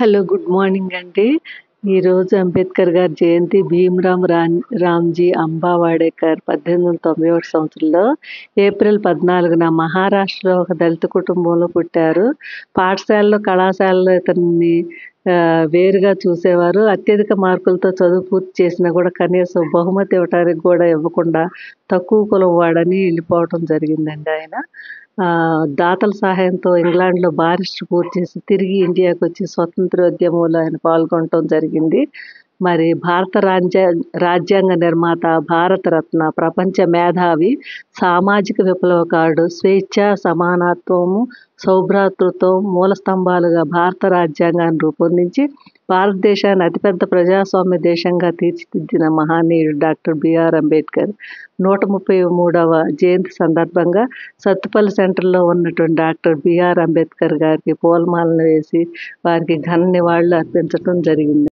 Hello. Good morning అండి. ఈరోజు అంబేద్కర్ గారి జయంతి. భీమ్రామ్ రామ్జీ అంబావాడేకర్ 1891 సంవత్సరంలో ఏప్రిల్ 14న మహారాష్ట్రలో ఒక దళిత కుటుంబంలో పుట్టారు. పాఠశాలలో, కళాశాలలో ఇతన్ని వేరుగా చూసేవారు. అత్యధిక మార్కులతో చదువు పూర్తి చేసినా కూడా కనీసం బహుమతి ఇవ్వటానికి కూడా ఇవ్వకుండా తక్కువ కులం వాడని వెళ్ళిపోవటం జరిగిందండి ఆయన. దాతల సహాయంతో ఇంగ్లాండ్లో బారిస్టర్ పూర్తి చేసి తిరిగి ఇండియాకి వచ్చి స్వతంత్రోద్యమంలో ఆయన పాల్గొనటం జరిగింది. మరి భారత రాజ్యాంగ నిర్మాత, భారతరత్న, ప్రపంచ మేధావి, సామాజిక విప్లవకారుడు, స్వేచ్ఛ, సమానత్వము, సౌభ్రాతృత్వం మూల స్తంభాలుగా భారత రాజ్యాంగాన్ని రూపొందించి భారతదేశాన్ని అతిపెద్ద ప్రజాస్వామ్య దేశంగా తీర్చిదిద్దిన మహనీయుడు డాక్టర్ బిఆర్ అంబేద్కర్. 133వ జయంతి సందర్భంగా సత్తుపల్లి సెంటర్లో ఉన్నటువంటి డాక్టర్ బిఆర్ అంబేద్కర్ గారికి పూలమాలను వేసి వారికి ఘన నివాళులు అర్పించడం జరిగింది.